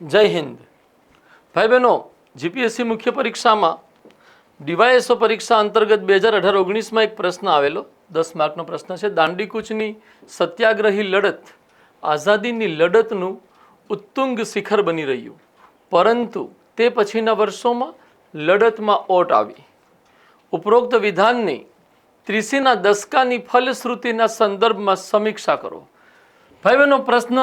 જય હિન્દ ભાઈ બહેનો, જીપીએસસી મુખ્ય પરીક્ષામાં ડીવાયએસઓ પરીક્ષા અંતર્ગત 2018-19માં એક પ્રશ્ન આવેલો, 10 માર્કનો પ્રશ્ન છે. દાંડીકૂચની સત્યાગ્રહી લડત આઝાદીની લડતનું ઉત્તુંગ શિખર બની રહ્યું, પરંતુ તે પછીના વર્ષોમાં લડતમાં ઓટ આવી. ઉપરોક્ત વિધાનની 30ના દશકાની ફલશ્રુતિના સંદર્ભમાં સમીક્ષા કરો. ભાઈ બહેનો, પ્રશ્ન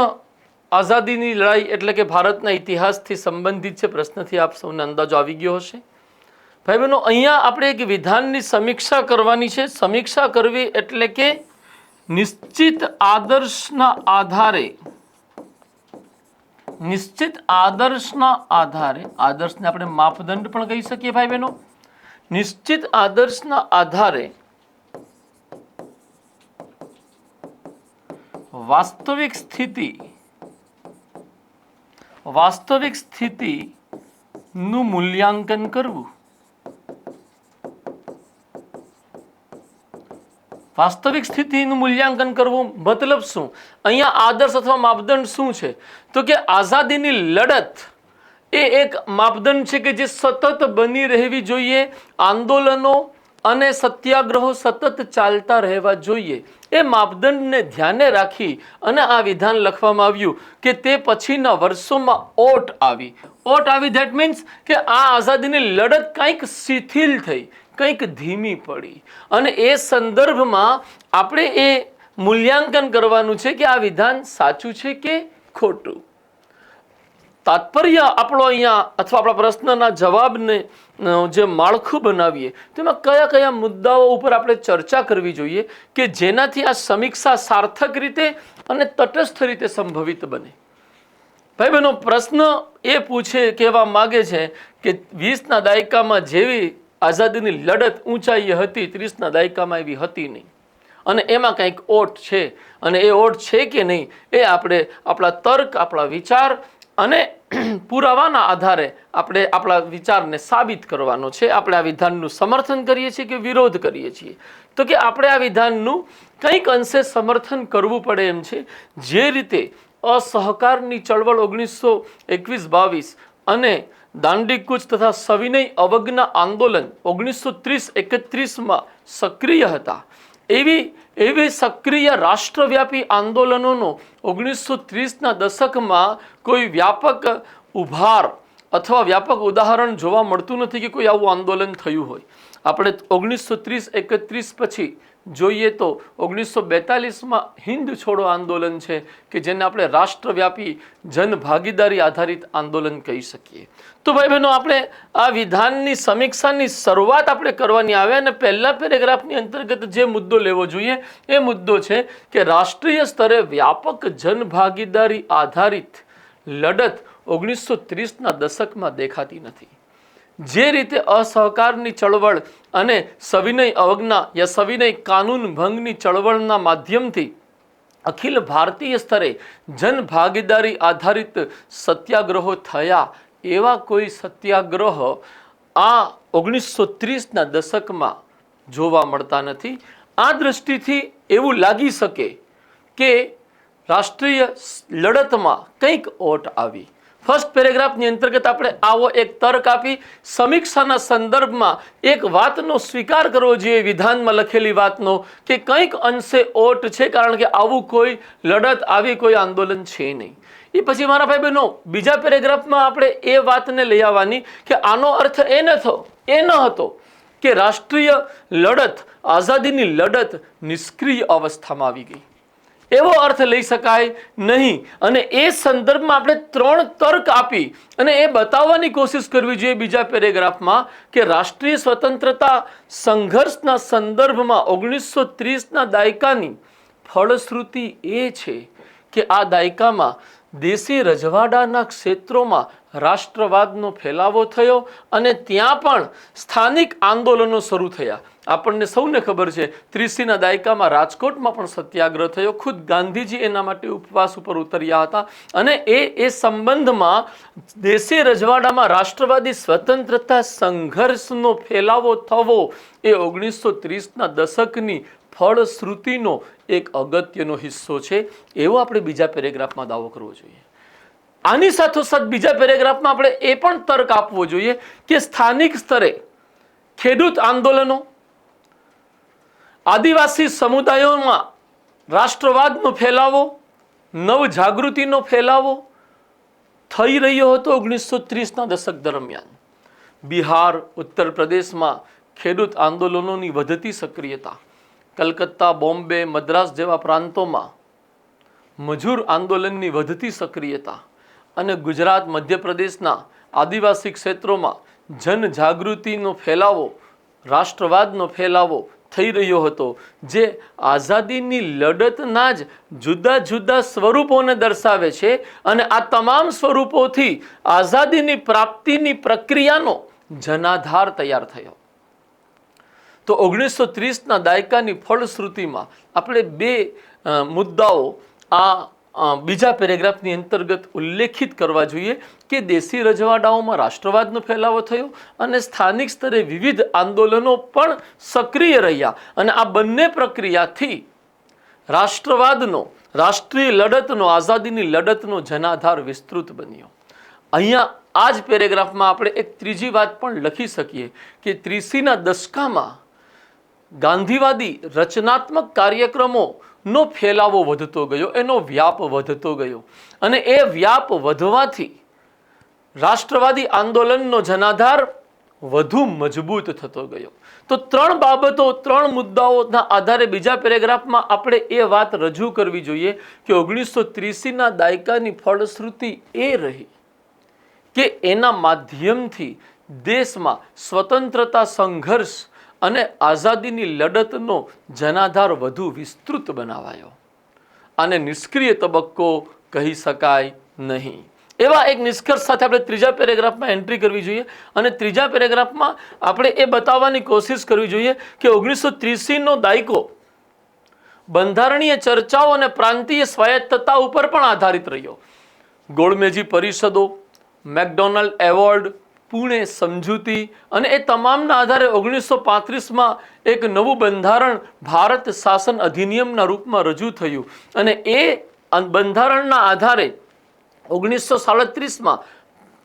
આઝાદીની લડાઈ એટલે કે ભારતના ઇતિહાસથી સંબંધિત છે. પ્રશ્નથી આપ સૌને અંદાજો આવી ગયો હશે. ભાઈ બહેનો, અહીંયા આપણે એક વિધાનની સમીક્ષા કરવાની છે. સમીક્ષા કરવી એટલે કે નિશ્ચિત આદર્શના આધારે, આદર્શને આપણે માપદંડ પણ કહી શકીએ. ભાઈ બહેનો, નિશ્ચિત આદર્શના આધારે વાસ્તવિક સ્થિતિનું મૂલ્યાંકન કરવું. વાસ્તવિક સ્થિતિનું મૂલ્યાંકન કરવું મતલબ શું? અહીંયા આદર્શ અથવા માપદંડ શું છે? તો કે આઝાદીની લડત એ એક માપદંડ છે કે જે સતત બની રહેવી જોઈએ. આંદોલનો અને સત્યાગ્રહો સતત ચાલતા રહેવા જોઈએ. એ માપદંડને ધ્યાને રાખી અને આ વિધાન લખવામાં આવ્યું કે તે પછીના વર્ષોમાં ઓટ આવી. ધેટ મીન્સ કે આ આઝાદીની લડત કંઈક શિથિલ થઈ, કંઈક ધીમી પડી, અને એ સંદર્ભમાં આપણે એ મૂલ્યાંકન કરવાનું છે કે આ વિધાન સાચું છે કે ખોટું. તાત્પર્ય આપણો અહીંયા અથવા આપણા પ્રશ્નના જવાબને જે માળખું બનાવીએ તેમાં કયા કયા મુદ્દાઓ ઉપર આપણે ચર્ચા કરવી જોઈએ કે જેનાથી આ સમીક્ષા સાર્થક રીતે અને તટસ્થ રીતે સંભવિત બને. ભાઈ બહેનો, પ્રશ્ન એ કહેવા માગે છે કે 20ના દાયકામાં જેવી આઝાદીની લડત ઊંચાઈએ હતી, 30ના દાયકામાં એવી હતી નહીં, અને એમાં કંઈક ઓટ છે, અને એ ઓટ છે કે નહીં એ આપણે આપણા તર્ક, આપણા વિચાર અને પુરાવાના આધારે આપણે આપણા વિચારને સાબિત કરવાનો છે. આપણે આ વિધાનનું સમર્થન કરીએ છીએ કે વિરોધ કરીએ છીએ? તો કે આપણે આ વિધાનનું કંઈક અંશે સમર્થન કરવું પડે એમ છે. જે રીતે અસહકારની ચળવળ 1921-22 અને દાંડીકૂચ તથા સવિનય અવજ્ઞા આંદોલન 1930-31માં સક્રિય હતા, એવી સક્રિય રાષ્ટ્રવ્યાપી આંદોલનોનો 1930ના દશકમાં કોઈ વ્યાપક ઉભાર અથવા વ્યાપક ઉદાહરણ જોવા મળતું નથી કે કોઈ આવું આંદોલન થયું હોય. આપણે 1930-31 પછી જોઈએ તો 1942માં હિન્દ છોડો આંદોલન છે કે જેને આપણે રાષ્ટ્રવ્યાપી જનભાગીદારી આધારિત આંદોલન કહી શકીએ. તો ભાઈ બહેનો, આપણે આ વિધાનની સમીક્ષાની શરૂઆત આપણે કરવાની આવે અને પહેલા પેરેગ્રાફની અંતર્ગત જે મુદ્દો લેવો જોઈએ એ મુદ્દો છે કે રાષ્ટ્રીય સ્તરે વ્યાપક જનભાગીદારી આધારિત લડત 1930ના દશકમાં દેખાતી નથી. જે રીતે અસહકારની ચળવળ અને સવિનય અવજ્ઞા યા સવિનય કાનૂન ભંગની ચળવળના માધ્યમથી અખિલ ભારતીય સ્તરે જનભાગીદારી આધારિત સત્યાગ્રહો થયા, એવા કોઈ સત્યાગ્રહ આ 1930ના દશકમાં જોવા મળતા નથી. આ દૃષ્ટિથી એવું લાગી શકે કે રાષ્ટ્રીય લડતમાં કંઈક ઓટ આવી. ફર્સ્ટ પેરેગ્રાફની અંતર્ગત આપણે આવો એક તર્ક આપી સમીક્ષાના સંદર્ભમાં એક વાતનો સ્વીકાર કરવો જોઈએ, વિધાનમાં લખેલી વાતનો, કે કંઈક અંશે ઓટ છે, કારણ કે આવું કોઈ લડત, આવી કોઈ આંદોલન છે નહીં. એ પછી મારા ભાઈ બહેનો, બીજા પેરેગ્રાફમાં આપણે એ વાતને લઈ આવવાની કે આનો અર્થ એ ન હતો કે રાષ્ટ્રીય લડત, આઝાદીની લડત નિષ્ક્રિય અવસ્થામાં આવી ગઈ, એવો અર્થ લઈ શકાય નહીં. અને એ સંદર્ભમાં આપણે 3 તર્ક આપી અને એ બતાવવાની કોશિશ કરવી જોઈએ બીજા પેરેગ્રાફમાં કે રાષ્ટ્રીય સ્વતંત્રતા સંઘર્ષના સંદર્ભમાં 1930ના દાયકાની ફળશ્રુતિ એ છે કે આ દાયકામાં દેશી રજવાડાના ક્ષેત્રોમાં રાષ્ટ્રવાદનો ફેલાવો થયો અને ત્યાં પણ સ્થાનિક આંદોલનો શરૂ થયા. આપણને સૌને ખબર છે 30ના દાયકામાં રાજકોટમાં પણ સત્યાગ્રહ થયો. ખુદ ગાંધીજી એના માટે ઉપવાસ ઉપર ઉતર્યા હતા. અને એ સંબંધમાં દેશી રજવાડામાં રાષ્ટ્રવાદી સ્વતંત્રતા સંઘર્ષનો ફેલાવો થવો એ 1930ના દશકની ફળશ્રુતિનો એક અગત્યનો હિસ્સો છે, એવો આપણે બીજા પેરેગ્રાફમાં દાવો કરવો જોઈએ. આની સાથોસાથ બીજા પેરેગ્રાફમાં આપણે એ પણ તર્ક આપવો જોઈએ કે સ્થાનિક સ્તરે ખેડૂત આંદોલનો, આદિવાસી સમુદાયોમાં રાષ્ટ્રવાદનો ફેલાવો, નવ જાગૃતિનો ફેલાવો થઈ રહ્યો હતો 1930ના દશક દરમિયાન. બિહાર, ઉત્તર પ્રદેશમાં ખેડૂત આંદોલનોની વધતી સક્રિયતા, કલકત્તા, બોમ્બે, મદ્રાસ જેવા પ્રાંતોમાં મજૂર આંદોલનની વધતી સક્રિયતા અને ગુજરાત, મધ્યપ્રદેશના આદિવાસી ક્ષેત્રોમાં જનજાગૃતિનો ફેલાવો, રાષ્ટ્રવાદનો ફેલાવો થઈ રહ્યો હતો, જે આઝાદીની લડતના જ જુદા જુદા સ્વરૂપોને દર્શાવે છે. અને આ તમામ સ્વરૂપોથી આઝાદીની પ્રાપ્તિની પ્રક્રિયાનો જનાધાર તૈયાર થયો. તો 1930ના દાયકાની ફળશ્રુતિમાં આપણે બે મુદ્દાઓ આ બીજા પેરેગ્રાફની અંતર્ગત ઉલ્લેખિત કરવા જોઈએ કે દેશી રજવાડાઓમાં રાષ્ટ્રવાદનો ફેલાવો થયો અને સ્થાનિક સ્તરે વિવિધ આંદોલનો પણ સક્રિય રહ્યા. અને આ બંને પ્રક્રિયાથી રાષ્ટ્રવાદનો, રાષ્ટ્રીય લડતનો, આઝાદીની લડતનો જનાધાર વિસ્તૃત બન્યો. અહીંયા આ જ પેરેગ્રાફમાં આપણે એક ત્રીજી વાત પણ લખી શકીએ કે 30ના દશકામાં ગાંધીવાદી રચનાત્મક કાર્યક્રમોનો ફેલાવો વધતો ગયો, એનો વ્યાપ વધતો ગયો અને એ વ્યાપ વધવાથી રાષ્ટ્રવાદી આંદોલનનો જનાધાર વધુ મજબૂત થતો ગયો. તો ત્રણ બાબતો, ત્રણ મુદ્દાઓના આધારે બીજા પેરેગ્રાફમાં આપણે એ વાત રજૂ કરવી જોઈએ કે 1930ના દાયકાની ફળશ્રુતિ એ રહી કે એના માધ્યમથી દેશમાં સ્વતંત્રતા સંઘર્ષ અને આઝાદીની લડતનો જનાધાર વધુ વિસ્તૃત બનાવાયો. આને નિષ્ક્રિય તબક્કો કહી શકાય નહીં. એવા એક નિષ્કર્ષ સાથે આપણે ત્રીજા પેરેગ્રાફમાં એન્ટ્રી કરવી જોઈએ અને ત્રીજા પેરેગ્રાફમાં આપણે એ બતાવવાની કોશિશ કરવી જોઈએ કે 1930નો દાયકો બંધારણીય ચર્ચાઓ અને પ્રાંતીય સ્વાયત્તતા ઉપર પણ આધારિત રહ્યો. ગોળમેજી પરિષદો, મેકડોનાલ્ડ એવોર્ડ, પુણે સમજૂતી અને એ તમામના આધારે 1935માં એક નવું બંધારણ ભારત શાસન અધિનિયમના રૂપમાં રજૂ થયું અને એ બંધારણના આધારે 1937માં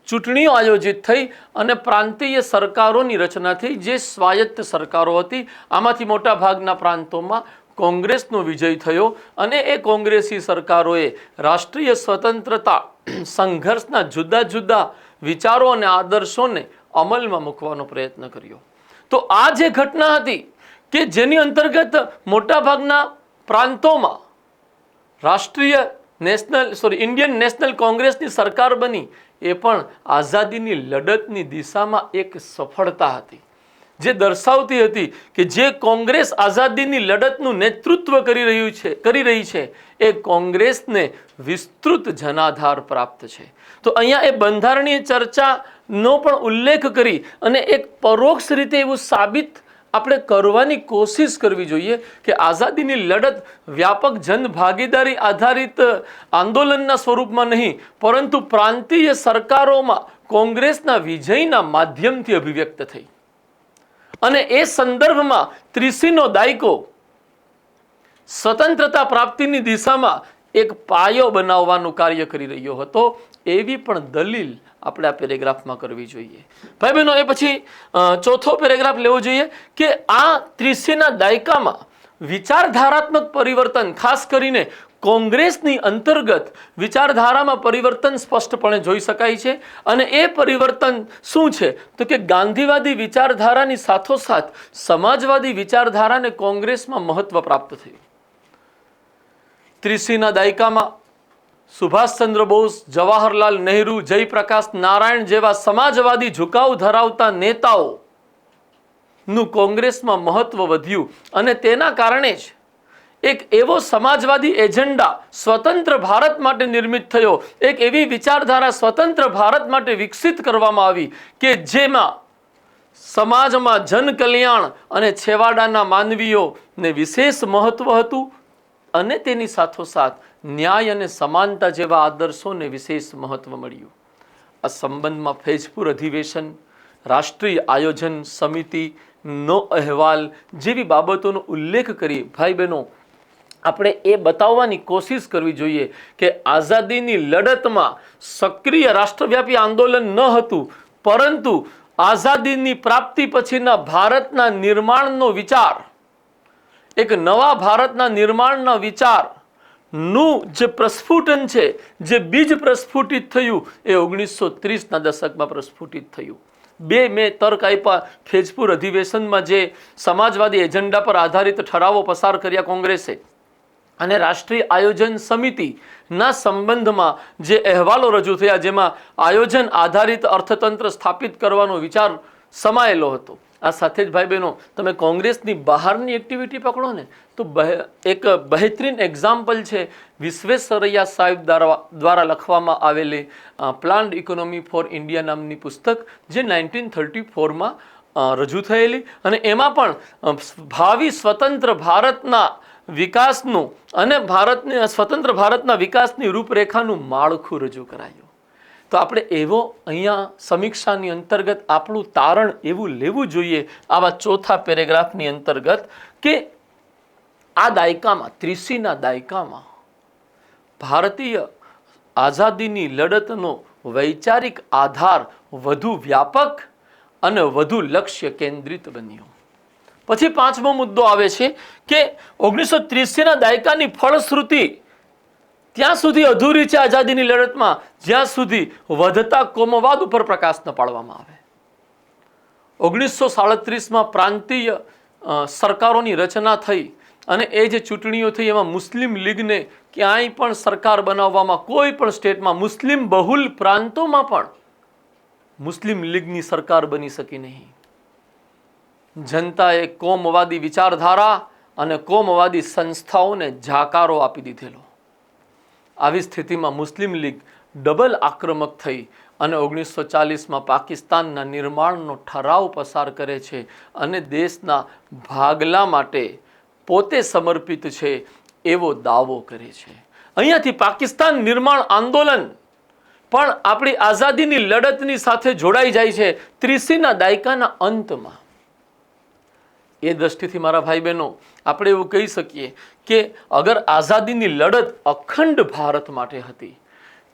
ચૂંટણીઓ આયોજિત થઈ અને પ્રાંતીય સરકારોની રચના થઈ, જે સ્વાયત્ત સરકારો હતી. આમાંથી મોટા ભાગના પ્રાંતોમાં કોંગ્રેસનો વિજય થયો અને એ કોંગ્રેસી સરકારોએ રાષ્ટ્રીય સ્વતંત્રતા સંઘર્ષના જુદા જુદા વિચારો અને આદર્શોને અમલમાં મૂકવાનો પ્રયત્ન કર્યો. તો આ જે ઘટના હતી કે જેની અંતર્ગત મોટાભાગના પ્રાંતોમાં ઇન્ડિયન નેશનલ કોંગ્રેસની સરકાર બની, એ પણ આઝાદીની લડતની દિશામાં એક સફળતા હતી, જે દર્શાવતી હતી કે જે કોંગ્રેસ આઝાદીની લડતનું નેતૃત્વ કરી રહી છે એ કોંગ્રેસને વિસ્તૃત જનાધાર પ્રાપ્ત છે. તો અહીંયા એ બંધારણીય ચર્ચાનો પણ ઉલ્લેખ કરી અને એક પરોક્ષ રીતે એવું સાબિત આપણે કરવાની કોશિશ કરવી જોઈએ કે આઝાદીની લડત વ્યાપક જનભાગીદારી આધારિત આંદોલનના સ્વરૂપમાં નહીં, પરંતુ પ્રાંતીય સરકારોમાં કોંગ્રેસના વિજયના માધ્યમથી અભિવ્યક્ત થઈ. અને એ સંદર્ભમાં 30નો દાયકો સ્વતંત્રતા પ્રાપ્તિની દિશામાં એક પાયો બનાવવાનું કાર્ય કરી રહ્યો હતો, એવી પણ દલીલ આપણે આ પેરેગ્રાફમાં કરવી જોઈએ. ભાઈ બહેનો, એ પછી ચોથો પેરેગ્રાફ લેવો જોઈએ કે આ 30ના દાયકામાં વિચારધારાત્મક પરિવર્તન, ખાસ કરીને કોંગ્રેસની અંતર્ગત વિચારધારામાં પરિવર્તન સ્પષ્ટપણે જોઈ શકાય છે. અને એ પરિવર્તન શું છે તો કે ગાંધીવાદી વિચારધારાની સાથોસાથ સમાજવાદી વિચારધારાને કોંગ્રેસમાં મહત્વ પ્રાપ્ત થયું. 30ના દાયકામાં સુભાષચંદ્ર બોઝ, જવાહરલાલ નહેરુ, જયપ્રકાશ નારાયણ જેવા સમાજવાદી ઝુકાવ ધરાવતા નેતાઓનું કોંગ્રેસમાં મહત્વ વધ્યું અને તેના કારણે જ એક એવો સમાજવાદી એજન્ડા સ્વતંત્ર ભારત માટે નિર્મિત થયો, એક એવી વિચારધારા સ્વતંત્ર ભારત માટે વિકસિત કરવામાં આવી કે જેમાં સમાજમાં જનકલ્યાણ અને છેવાડાના માનવીઓને વિશેષ મહત્વ હતું અને તેની સાથોસાથ ન્યાય અને સમાનતા જેવા આદર્શોને વિશેષ મહત્વ મળ્યું. આ સંબંધમાં ફૈજપુર અધિવેશન, રાષ્ટ્રીય આયોજન સમિતિનો અહેવાલ જેવી બાબતોનો ઉલ્લેખ કરી ભાઈ બહેનો આપણે એ બતાવવાની કોશિશ કરવી જોઈએ કે આઝાદીની લડતમાં સક્રિય રાષ્ટ્રવ્યાપી આંદોલન ન હતું, પરંતુ આઝાદીની પ્રાપ્તિ પછીના ભારતના નિર્માણનો વિચાર, એક નવા ભારતના નિર્માણના વિચારનું જે પ્રસ્ફુટન છે, જે બીજ પ્રસ્ફુટિત થયું એ 1930ના દશકમાં પ્રસ્ફુટિત થયું. મેં તર્ક આપ્યા ફેજપુર અધિવેશનમાં જે સમાજવાદી એજન્ડા પર આધારિત ઠરાવો પસાર કર્યા કોંગ્રેસે, અને રાષ્ટ્રીય આયોજન સમિતિના સંબંધમાં જે અહેવાલો રજૂ થયા, જેમાં આયોજન આધારિત અર્થતંત્ર સ્થાપિત કરવાનો વિચાર સમાયેલો હતો. આ સાથે જ ભાઈ બહેનો, તમે કોંગ્રેસની બહારની એક્ટિવિટી પકડો ને તો એક બહેતરીન એક્ઝામ્પલ છે વિશ્વેશ્વરૈયા સાહેબ દ્વારા લખવામાં આવેલી પ્લાન્ડ ઇકોનોમી ફોર ઇન્ડિયા નામની પુસ્તક, જે 1934માં રજૂ થયેલી, અને એમાં પણ ભાવિ સ્વતંત્ર ભારતના વિકાસનું અને સ્વતંત્ર ભારતના વિકાસની રૂપરેખાનું માળખું રજૂ કરાયું. તો આપણે એવો અહીંયા સમીક્ષાની અંતર્ગત આપણું તારણ એવું લેવું જોઈએ આવા ચોથા પેરેગ્રાફની અંતર્ગત કે આ દાયકામાં, 30ના દાયકામાં ભારતીય આઝાદીની લડતનો વૈચારિક આધાર વધુ વ્યાપક અને વધુ લક્ષ્ય કેન્દ્રિત બન્યો. પછી પાંચમો મુદ્દો આવે છે કે 1930ના દાયકાની ફળશ્રુતિ ત્યાં સુધી અધૂરી છે આઝાદીની લડતમાં, જ્યાં સુધી વધતા કોમવાદ ઉપર પ્રકાશ ન પાડવામાં આવે. 1937માં પ્રાંતીય સરકારોની રચના થઈ અને એ જે ચૂંટણીઓ થઈ એમાં મુસ્લિમ લીગને ક્યાંય પણ સરકાર બનાવવામાં, કોઈ પણ સ્ટેટમાં, મુસ્લિમ બહુલ પ્રાંતોમાં પણ મુસ્લિમ લીગની સરકાર બની શકી નહીં. જનતાએ કોમવાદી વિચારધારા અને કોમવાદી સંસ્થાઓને જાકારો આપી દીધેલો. આવી સ્થિતિમાં મુસ્લિમ લીગ ડબલ આક્રમક થઈ અને 1940માં પાકિસ્તાનના નિર્માણનો ઠરાવ પસાર કરે છે અને દેશના ભાગલા માટે પોતે સમર્પિત છે એવો દાવો કરે છે. અહીંયાથી પાકિસ્તાન નિર્માણ આંદોલન પણ આપણી આઝાદીની લડતની સાથે જોડાઈ જાય છે 30ના દાયકાના અંતમાં. એ દ્રષ્ટિથી મારા ભાઈ બહેનો, આપણે એવું કહી શકીએ કે અગર આઝાદીની લડત અખંડ ભારત માટે હતી,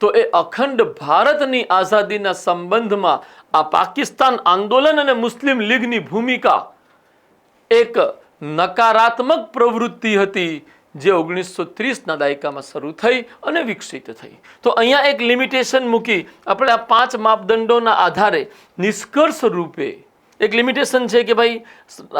તો એ અખંડ ભારતની આઝાદીના સંબંધમાં આ પાકિસ્તાન આંદોલન અને મુસ્લિમ લીગની ભૂમિકા એક નકારાત્મક પ્રવૃત્તિ હતી, જે 1930ના દાયકામાં શરૂ થઈ અને વિકસિત થઈ. તો અહીંયા એક લિમિટેશન મૂકી આપણે આ 5 માપદંડોના આધારે નિષ્કર્ષ રૂપે એક લિમિટેશન છે કે ભાઈ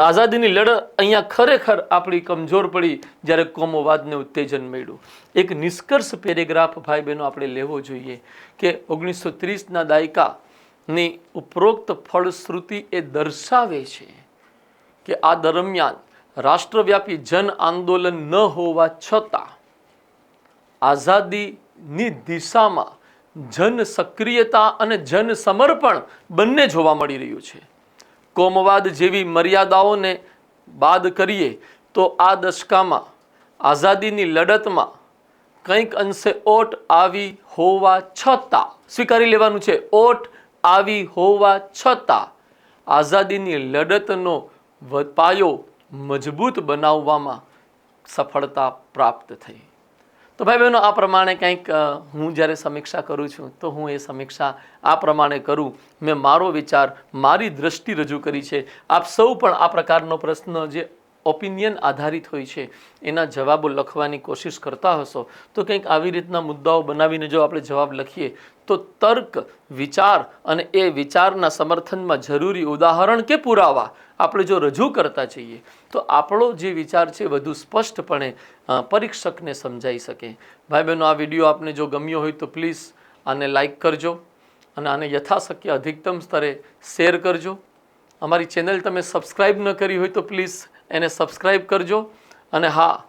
આઝાદીની લડત અહીંયા ખરેખર આપણી કમજોર પડી જ્યારે કોમવાદને ઉત્તેજન મળ્યું. એક નિષ્કર્ષ પેરેગ્રાફ ભાઈ બહેનો આપણે લેવો જોઈએ કે 1930ના દાયકાની ઉપરોક્ત ફળશ્રુતિ એ દર્શાવે છે કે આ દરમિયાન રાષ્ટ્રવ્યાપી જન આંદોલન ન હોવા છતાં આઝાદીની દિશામાં જન સક્રિયતા અને જન સમર્પણ બંને જોવા મળી રહ્યું છે. કોમવાદ જેવી મર્યાદાઓને બાદ કરીએ તો આ દશકામાં આઝાદીની લડતમાં કંઈક અંશે ઓટ આવી હોવા છતાં, સ્વીકારી લેવાનું છે, ઓટ આવી હોવા છતાં આઝાદીની લડતનો પાયો મજબૂત બનાવવામાં સફળતા પ્રાપ્ત થઈ. તો ભાઈ બહેનો, આ પ્રમાણે કંઈક હું જ્યારે સમીક્ષા કરું છું તો હું એ સમીક્ષા આ પ્રમાણે કરું. મેં મારો વિચાર, મારી દ્રષ્ટિ રજૂ કરી છે. આપ સૌ પણ આ પ્રકારનો પ્રશ્ન જે ઓપિનિયન આધારિત હોય છે એના જવાબો લખવાની કોશિશ કરતા હશો તો કંઈક આવી રીતના મુદ્દાઓ બનાવીને જો આપણે જવાબ લખીએ તો તર્ક, વિચાર અને એ વિચારના સમર્થનમાં જરૂરી ઉદાહરણ કે પુરાવા આપણે જો રજૂ કરતા જઈએ તો આપણો જે વિચાર છે વધુ સ્પષ્ટપણે પરીક્ષકને સમજાઈ શકે. ભાઈ બહેનો, આ વિડીયો આપને જો ગમ્યો હોય તો પ્લીઝ આને લાઈક કરજો અને આને યથાશક્ય અધિકતમ સ્તરે શેર કરજો. અમારી ચેનલ તમે સબસ્ક્રાઈબ ન કરી હોય તો પ્લીઝ એને સબસ્ક્રાઈબ કરજો અને હા,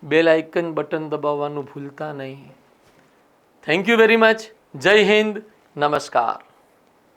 બેલ આઇકન બટન દબાવવાનું ભૂલતા નહીં. Thank you very much. જય હિન્દ. નમસ્કાર.